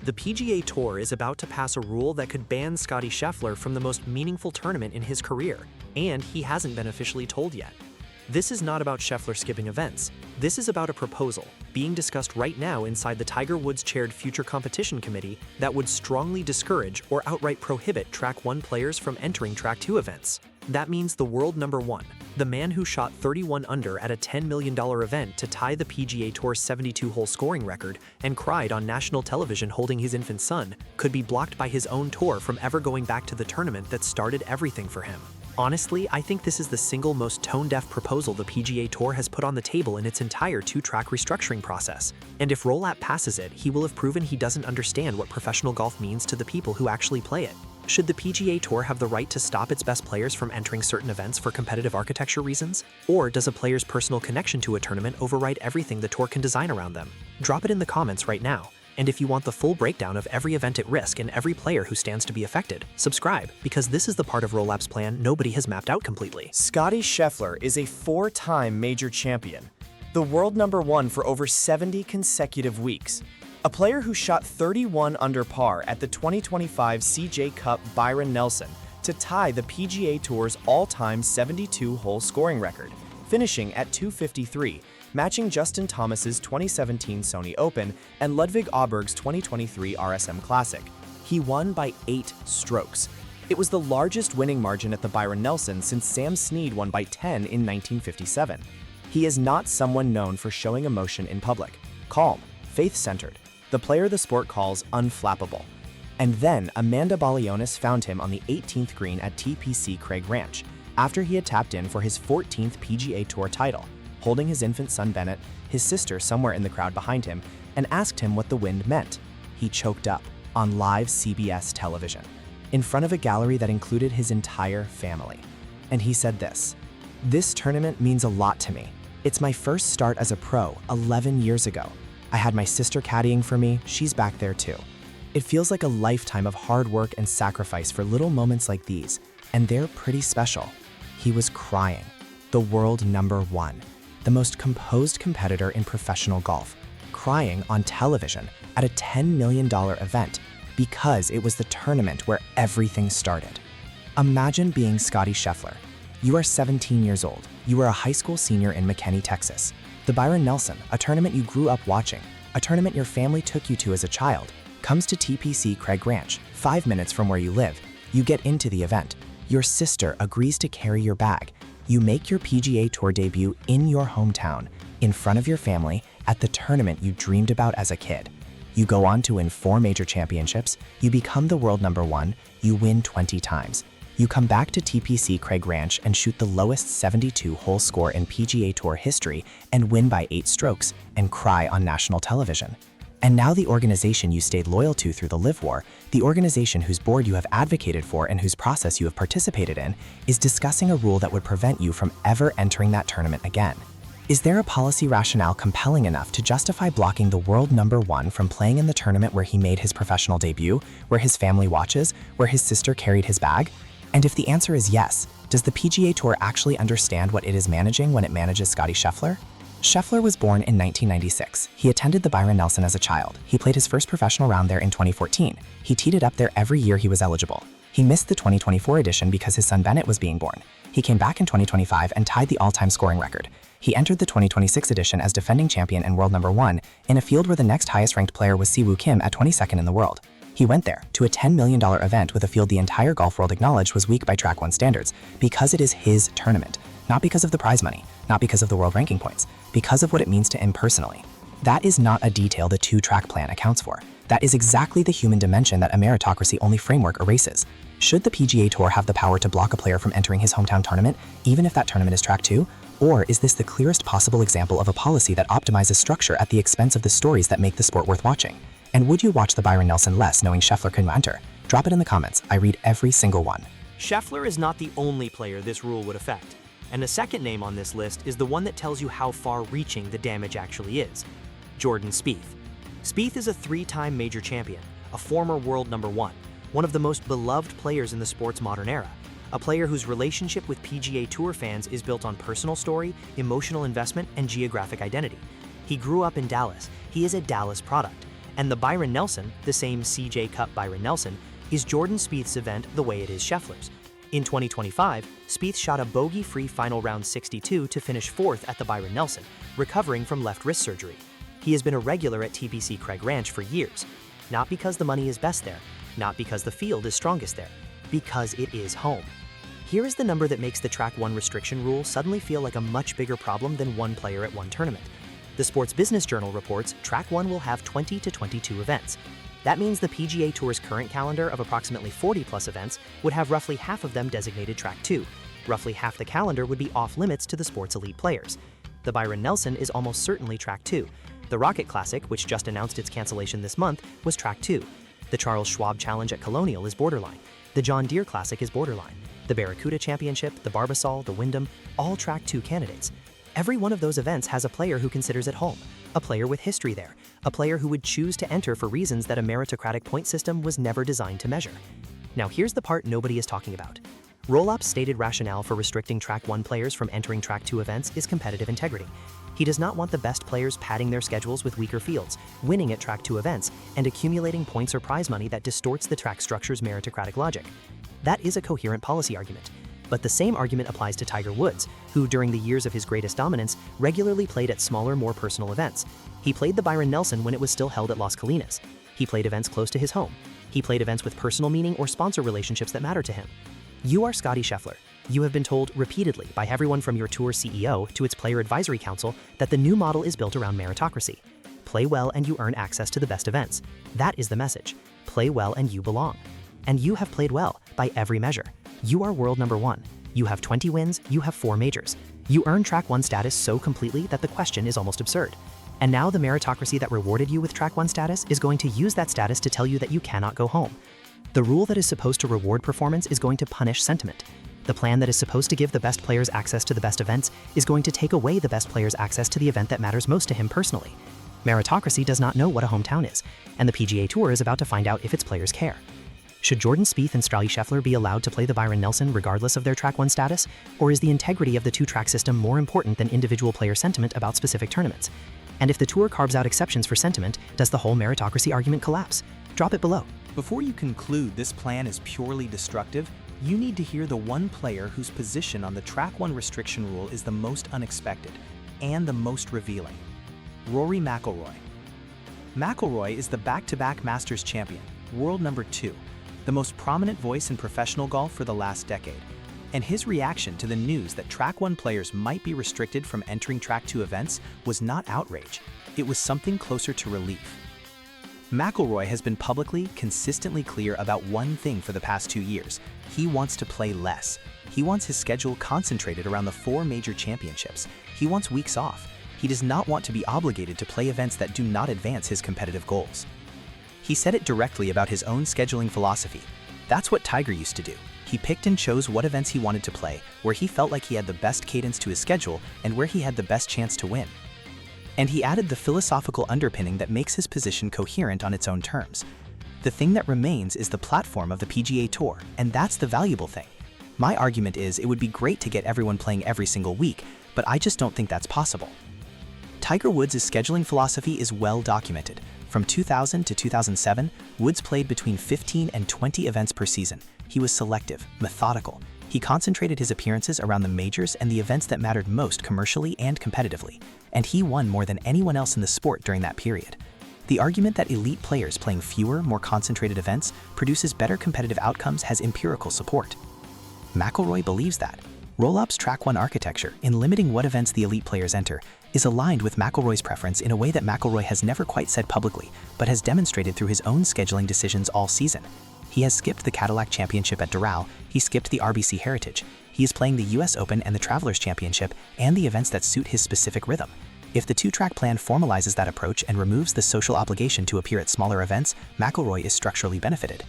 The PGA Tour is about to pass a rule that could ban Scottie Scheffler from the most meaningful tournament in his career, and he hasn't been officially told yet. This is not about Scheffler skipping events. This is about a proposal being discussed right now inside the Tiger Woods-chaired Future Competition Committee that would strongly discourage or outright prohibit Track 1 players from entering Track 2 events. That means the world number one, the man who shot 31 under at a $10 million event to tie the PGA Tour's 72-hole scoring record and cried on national television holding his infant son, could be blocked by his own tour from ever going back to the tournament that started everything for him. Honestly, I think this is the single most tone-deaf proposal the PGA Tour has put on the table in its entire two-track restructuring process. And if Rolap passes it, he will have proven he doesn't understand what professional golf means to the people who actually play it. Should the PGA Tour have the right to stop its best players from entering certain events for competitive architecture reasons? Or does a player's personal connection to a tournament override everything the tour can design around them? Drop it in the comments right now. And if you want the full breakdown of every event at risk and every player who stands to be affected, subscribe, because this is the part of Rolap's plan nobody has mapped out completely. Scottie Scheffler is a four-time major champion, the world number one for over 70 consecutive weeks. A player who shot 31 under par at the 2025 CJ Cup Byron Nelson to tie the PGA Tour's all-time 72-hole scoring record, finishing at 253, matching Justin Thomas's 2017 Sony Open and Ludwig Åberg's 2023 RSM Classic. He won by 8 strokes. It was the largest winning margin at the Byron Nelson since Sam Snead won by 10 in 1957. He is not someone known for showing emotion in public. Calm, faith-centered, the player the sport calls unflappable. And then Amanda Balionis found him on the 18th green at TPC Craig Ranch, after he had tapped in for his 14th PGA Tour title, holding his infant son Bennett, his sister somewhere in the crowd behind him, and asked him what the wind meant. He choked up on live CBS television, in front of a gallery that included his entire family. And he said this: "This tournament means a lot to me. It's my first start as a pro 11 years ago. I had my sister caddying for me, she's back there too. It feels like a lifetime of hard work and sacrifice for little moments like these, and they're pretty special." He was crying. The world number one, the most composed competitor in professional golf, crying on television at a $10 million event because it was the tournament where everything started. Imagine being Scottie Scheffler. You are 17 years old. You are a high school senior in McKinney, Texas. The Byron Nelson, a tournament you grew up watching, a tournament your family took you to as a child, comes to TPC Craig Ranch, 5 minutes from where you live. You get into the event. Your sister agrees to carry your bag. You make your PGA Tour debut in your hometown, in front of your family, at the tournament you dreamed about as a kid. You go on to win 4 major championships, you become the world number one, you win 20 times. You come back to TPC Craig Ranch and shoot the lowest 72-hole score in PGA Tour history and win by 8 strokes and cry on national television. And now the organization you stayed loyal to through the Live War, the organization whose board you have advocated for and whose process you have participated in, is discussing a rule that would prevent you from ever entering that tournament again. Is there a policy rationale compelling enough to justify blocking the world number one from playing in the tournament where he made his professional debut, where his family watches, where his sister carried his bag? And if the answer is yes, does the PGA Tour actually understand what it is managing when it manages Scottie Scheffler? Scheffler was born in 1996. He attended the Byron Nelson as a child. He played his first professional round there in 2014. He teed it up there every year he was eligible. He missed the 2024 edition because his son Bennett was being born. He came back in 2025 and tied the all-time scoring record. He entered the 2026 edition as defending champion and world number one in a field where the next highest ranked player was Siwoo Kim at 22nd in the world. He went there to a $10 million event with a field the entire golf world acknowledged was weak by Track 1 standards because it is his tournament, not because of the prize money, not because of the world ranking points, because of what it means to him personally. That is not a detail the two-track plan accounts for. That is exactly the human dimension that a meritocracy-only framework erases. Should the PGA Tour have the power to block a player from entering his hometown tournament, even if that tournament is Track 2? Or is this the clearest possible example of a policy that optimizes structure at the expense of the stories that make the sport worth watching? And would you watch the Byron Nelson less knowing Scheffler couldn't enter? Drop it in the comments. I read every single one. Scheffler is not the only player this rule would affect. And the second name on this list is the one that tells you how far-reaching the damage actually is: Jordan Spieth. Spieth is a 3-time major champion, a former world number one of the most beloved players in the sport's modern era, a player whose relationship with PGA Tour fans is built on personal story, emotional investment, and geographic identity. He grew up in Dallas. He is a Dallas product. And the Byron Nelson, the same CJ Cup Byron Nelson, is Jordan Spieth's event the way it is Scheffler's. In 2025, Spieth shot a bogey-free final round 62 to finish 4th at the Byron Nelson, recovering from left wrist surgery. He has been a regular at TPC Craig Ranch for years, not because the money is best there, not because the field is strongest there, because it is home. Here is the number that makes the Track 1 restriction rule suddenly feel like a much bigger problem than one player at one tournament. The Sports Business Journal reports Track 1 will have 20 to 22 events. That means the PGA Tour's current calendar of approximately 40-plus events would have roughly half of them designated Track 2. Roughly half the calendar would be off-limits to the sport's elite players. The Byron Nelson is almost certainly Track 2. The Rocket Classic, which just announced its cancellation this month, was Track 2. The Charles Schwab Challenge at Colonial is borderline. The John Deere Classic is borderline. The Barracuda Championship, the Barbasol, the Wyndham, all Track 2 candidates. Every one of those events has a player who considers it home, a player with history there, a player who would choose to enter for reasons that a meritocratic point system was never designed to measure. Now here's the part nobody is talking about. Roll-Up's stated rationale for restricting Track 1 players from entering Track 2 events is competitive integrity. He does not want the best players padding their schedules with weaker fields, winning at Track 2 events, and accumulating points or prize money that distorts the track structure's meritocratic logic. That is a coherent policy argument. But the same argument applies to Tiger Woods, who, during the years of his greatest dominance, regularly played at smaller, more personal events. He played the Byron Nelson when it was still held at Las Colinas. He played events close to his home. He played events with personal meaning or sponsor relationships that matter to him. You are Scottie Scheffler. You have been told repeatedly by everyone from your tour CEO to its player advisory council that the new model is built around meritocracy. Play well and you earn access to the best events. That is the message. Play well and you belong. And you have played well by every measure. You are world number 1. You have 20 wins, you have 4 majors. You earn Track 1 status so completely that the question is almost absurd. And now the meritocracy that rewarded you with Track 1 status is going to use that status to tell you that you cannot go home. The rule that is supposed to reward performance is going to punish sentiment. The plan that is supposed to give the best players access to the best events is going to take away the best players' access to the event that matters most to him personally. Meritocracy does not know what a hometown is, and the PGA Tour is about to find out if its players care. Should Jordan Spieth and Scottie Scheffler be allowed to play the Byron Nelson regardless of their Track 1 status, or is the integrity of the two-track system more important than individual player sentiment about specific tournaments? And if the Tour carves out exceptions for sentiment, does the whole meritocracy argument collapse? Drop it below. Before you conclude this plan is purely destructive, you need to hear the one player whose position on the Track 1 restriction rule is the most unexpected and the most revealing. Rory McIlroy. McIlroy is the back-to-back Masters champion, world number 2, the most prominent voice in professional golf for the last decade. And his reaction to the news that Track 1 players might be restricted from entering Track 2 events was not outrage. It was something closer to relief. McIlroy has been publicly, consistently clear about one thing for the past 2 years. He wants to play less. He wants his schedule concentrated around the 4 major championships. He wants weeks off. He does not want to be obligated to play events that do not advance his competitive goals. He said it directly about his own scheduling philosophy. That's what Tiger used to do. He picked and chose what events he wanted to play, where he felt like he had the best cadence to his schedule and where he had the best chance to win. And he added the philosophical underpinning that makes his position coherent on its own terms. The thing that remains is the platform of the PGA Tour, and that's the valuable thing. My argument is it would be great to get everyone playing every single week, but I just don't think that's possible. Tiger Woods' scheduling philosophy is well documented. From 2000 to 2007, Woods played between 15 and 20 events per season. He was selective, methodical. He concentrated his appearances around the majors and the events that mattered most commercially and competitively, and he won more than anyone else in the sport during that period. The argument that elite players playing fewer, more concentrated events produces better competitive outcomes has empirical support. McIlroy believes that. Roll-Up's Track 1 architecture, in limiting what events the elite players enter, is aligned with McIlroy's preference in a way that McIlroy has never quite said publicly, but has demonstrated through his own scheduling decisions all season. He has skipped the Cadillac Championship at Doral, he skipped the RBC Heritage, he is playing the US Open and the Travelers Championship and the events that suit his specific rhythm. If the two-track plan formalizes that approach and removes the social obligation to appear at smaller events, McIlroy is structurally benefited.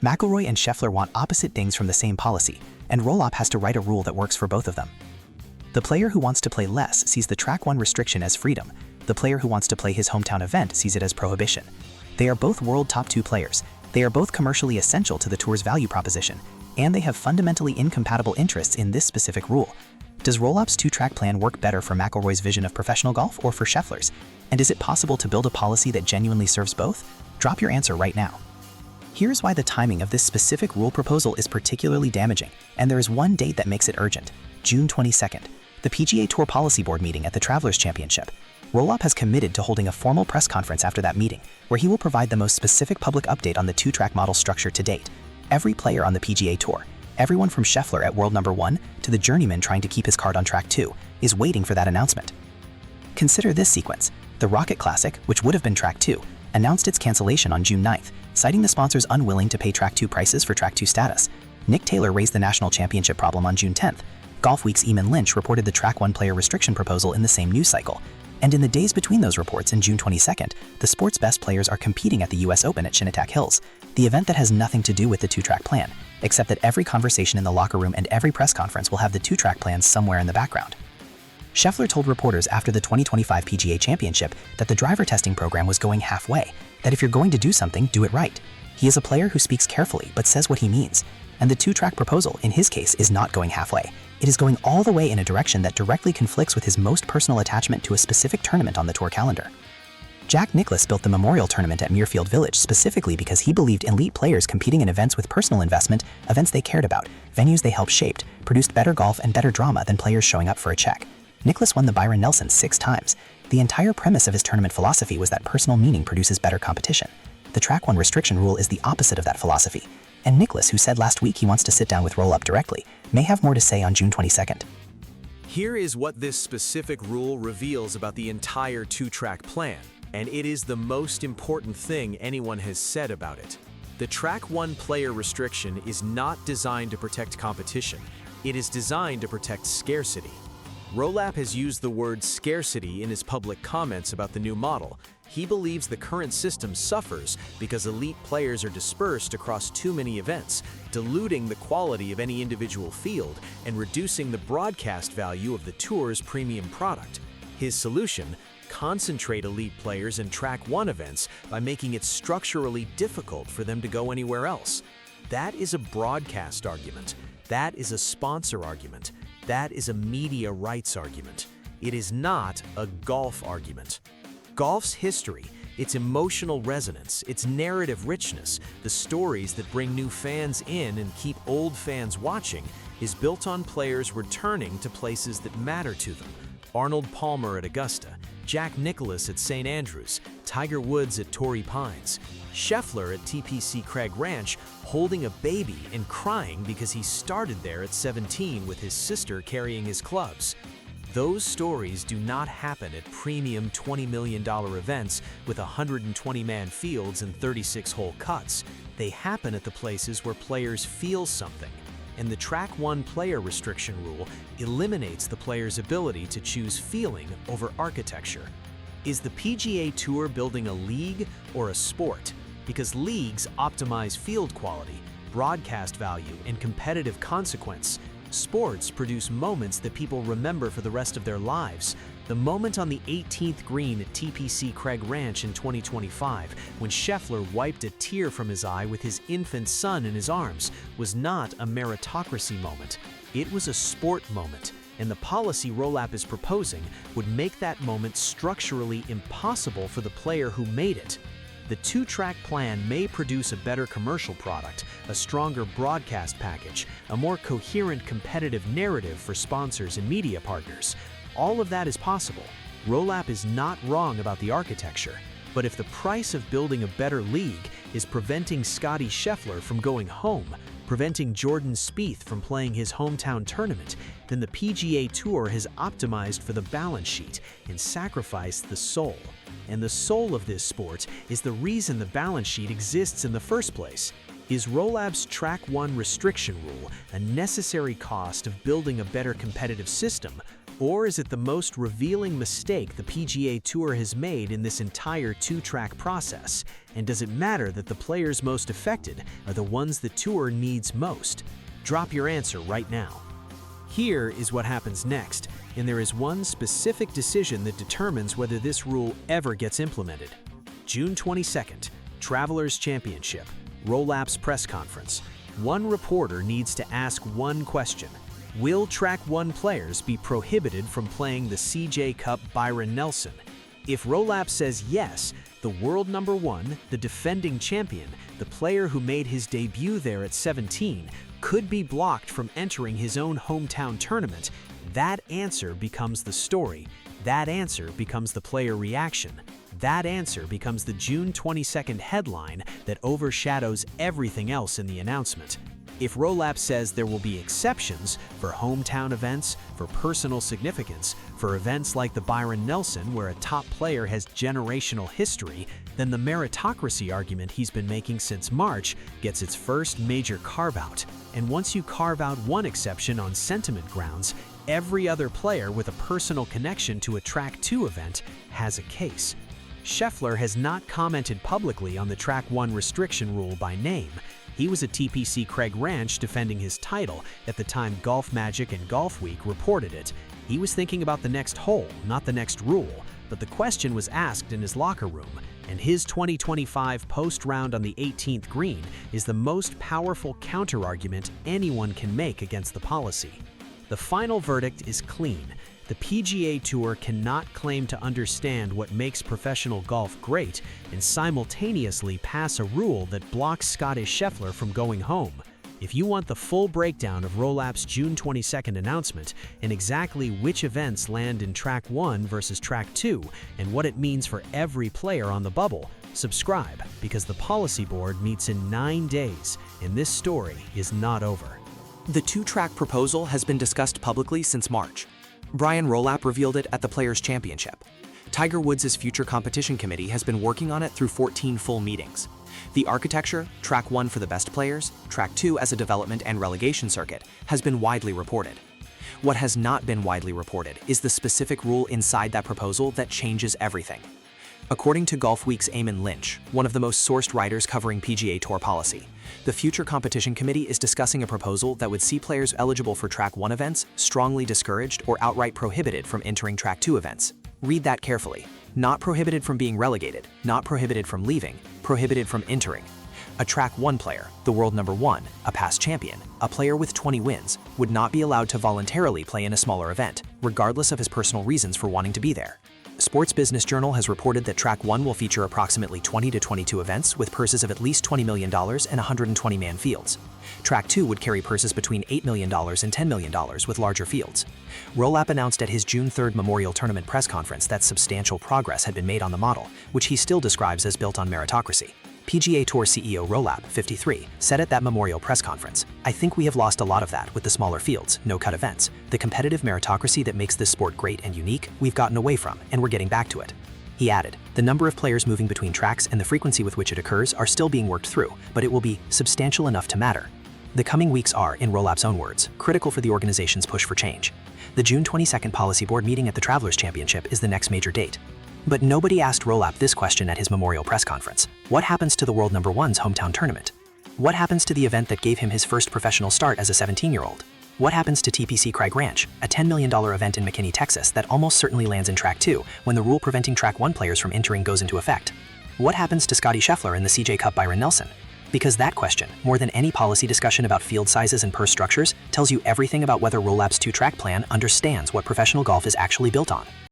McIlroy and Scheffler want opposite things from the same policy, and Roll-Up has to write a rule that works for both of them. The player who wants to play less sees the Track 1 restriction as freedom. The player who wants to play his hometown event sees it as prohibition. They are both world top 2 players. They are both commercially essential to the tour's value proposition, and they have fundamentally incompatible interests in this specific rule. Does Roll-Up's two-track plan work better for McIlroy's vision of professional golf or for Scheffler's? And is it possible to build a policy that genuinely serves both? Drop your answer right now. Here's why the timing of this specific rule proposal is particularly damaging, and there is one date that makes it urgent: June 22nd, the PGA Tour Policy Board meeting at the Travelers Championship. Roll-Up has committed to holding a formal press conference after that meeting, where he will provide the most specific public update on the two-track model structure to date. Every player on the PGA Tour, everyone from Scheffler at world number 1 to the journeyman trying to keep his card on track 2, is waiting for that announcement. Consider this sequence. The Rocket Classic, which would have been track 2, announced its cancellation on June 9th, citing the sponsors unwilling to pay track 2 prices for track 2 status. Nick Taylor raised the national championship problem on June 10th. Golfweek's Eamon Lynch reported the track 1 player restriction proposal in the same news cycle. And in the days between those reports and June 22nd, the sport's best players are competing at the US Open at Shinnecock Hills, the event that has nothing to do with the two-track plan, except that every conversation in the locker room and every press conference will have the two-track plans somewhere in the background. Scheffler told reporters after the 2025 PGA Championship that the driver testing program was going halfway, that if you're going to do something, do it right. He is a player who speaks carefully but says what he means, and the two-track proposal, in his case, is not going halfway. It is going all the way in a direction that directly conflicts with his most personal attachment to a specific tournament on the tour calendar. Jack Nicklaus built the Memorial Tournament at Muirfield Village specifically because he believed elite players competing in events with personal investment, events they cared about, venues they helped shaped, produced better golf and better drama than players showing up for a check. Nicklaus won the Byron Nelson 6 times. The entire premise of his tournament philosophy was that personal meaning produces better competition. The track 1 restriction rule is the opposite of that philosophy. And Nicklaus, who said last week he wants to sit down with Roll-Up directly, may have more to say on June 22nd. Here is what this specific rule reveals about the entire two-track plan, and it is the most important thing anyone has said about it. The track 1 player restriction is not designed to protect competition. It is designed to protect scarcity. Roll-Up has used the word scarcity in his public comments about the new model. He believes the current system suffers because elite players are dispersed across too many events, diluting the quality of any individual field and reducing the broadcast value of the tour's premium product. His solution: concentrate elite players in track 1 events by making it structurally difficult for them to go anywhere else. That is a broadcast argument. That is a sponsor argument. That is a media rights argument. It is not a golf argument. Golf's history, its emotional resonance, its narrative richness, the stories that bring new fans in and keep old fans watching, is built on players returning to places that matter to them. Arnold Palmer at Augusta, Jack Nicklaus at St. Andrews, Tiger Woods at Torrey Pines, Scheffler at TPC Craig Ranch holding a baby and crying because he started there at 17 with his sister carrying his clubs. Those stories do not happen at premium $20 million events with 120-man fields and 36-hole cuts. They happen at the places where players feel something. And the track 1 player restriction rule eliminates the player's ability to choose feeling over architecture. Is the PGA Tour building a league or a sport? Because leagues optimize field quality, broadcast value, and competitive consequence. Sports produce moments that people remember for the rest of their lives. The moment on the 18th green at TPC Craig Ranch in 2025, when Scheffler wiped a tear from his eye with his infant son in his arms, was not a meritocracy moment. It was a sport moment, and the policy Roll-Up is proposing would make that moment structurally impossible for the player who made it. The two-track plan may produce a better commercial product, a stronger broadcast package, a more coherent competitive narrative for sponsors and media partners. All of that is possible. Roll-Up is not wrong about the architecture, but if the price of building a better league is preventing Scottie Scheffler from going home, preventing Jordan Spieth from playing his hometown tournament, then the PGA Tour has optimized for the balance sheet and sacrificed the soul. And the soul of this sport is the reason the balance sheet exists in the first place. Is Roll-Up's track 1 restriction rule a necessary cost of building a better competitive system, or is it the most revealing mistake the PGA Tour has made in this entire two-track process? And does it matter that the players most affected are the ones the Tour needs most? Drop your answer right now. Here is what happens next, and there is one specific decision that determines whether this rule ever gets implemented. June 22nd, Travelers Championship, Roll-Up's press conference. One reporter needs to ask one question. Will Track 1 players be prohibited from playing the CJ Cup Byron Nelson? If Rolap says yes, the world number 1, the defending champion, the player who made his debut there at 17, could be blocked from entering his own hometown tournament. That answer becomes the story. That answer becomes the player reaction. That answer becomes the June 22nd headline that overshadows everything else in the announcement. If Rolap says there will be exceptions for hometown events, for personal significance, for events like the Byron Nelson where a top player has generational history, then the meritocracy argument he's been making since March gets its first major carve-out. And once you carve out one exception on sentiment grounds, every other player with a personal connection to a Track 2 event has a case. Scheffler has not commented publicly on the Track 1 restriction rule by name. He was at TPC Craig Ranch defending his title at the time Golf Magic and Golf Week reported it. He was thinking about the next hole, not the next rule, but the question was asked in his locker room, and his 2025 post-round on the 18th green is the most powerful counterargument anyone can make against the policy. The final verdict is clean. The PGA Tour cannot claim to understand what makes professional golf great and simultaneously pass a rule that blocks Scottie Scheffler from going home. If you want the full breakdown of Rolap's June 22nd announcement and exactly which events land in Track 1 versus Track 2 and what it means for every player on the bubble, subscribe because the policy board meets in 9 days and this story is not over. The two-track proposal has been discussed publicly since March. Brian Rolap revealed it at the Players' Championship. Tiger Woods' future competition committee has been working on it through 14 full meetings. The architecture, Track 1 for the best players, Track 2 as a development and relegation circuit, has been widely reported. What has not been widely reported is the specific rule inside that proposal that changes everything. According to Golf Week's Eamon Lynch, one of the most sourced writers covering PGA Tour policy, the Future Competition Committee is discussing a proposal that would see players eligible for Track 1 events strongly discouraged or outright prohibited from entering Track 2 events. Read that carefully. Not prohibited from being relegated, not prohibited from leaving, prohibited from entering. A Track 1 player, the world number 1, a past champion, a player with 20 wins, would not be allowed to voluntarily play in a smaller event, regardless of his personal reasons for wanting to be there. Sports Business Journal has reported that Track 1 will feature approximately 20 to 22 events with purses of at least $20 million and 120-man fields. Track 2 would carry purses between $8 million and $10 million with larger fields. Rolap announced at his June 3rd Memorial Tournament press conference that substantial progress had been made on the model, which he still describes as built on meritocracy. PGA Tour CEO Rolap, 53, said at that Memorial press conference, "I think we have lost a lot of that with the smaller fields, no-cut events. The competitive meritocracy that makes this sport great and unique, we've gotten away from, and we're getting back to it." He added, "The number of players moving between tracks and the frequency with which it occurs are still being worked through, but it will be substantial enough to matter." The coming weeks are, in Rolap's own words, critical for the organization's push for change. The June 22nd Policy Board meeting at the Travelers' Championship is the next major date. But nobody asked Rolap this question at his Memorial press conference. What happens to the world number 1's hometown tournament? What happens to the event that gave him his first professional start as a 17-year-old? What happens to TPC Craig Ranch, a $10 million event in McKinney, Texas that almost certainly lands in Track 2 when the rule preventing Track 1 players from entering goes into effect? What happens to Scottie Scheffler in the CJ Cup Byron Nelson? Because that question, more than any policy discussion about field sizes and purse structures, tells you everything about whether Rolap's two-track plan understands what professional golf is actually built on.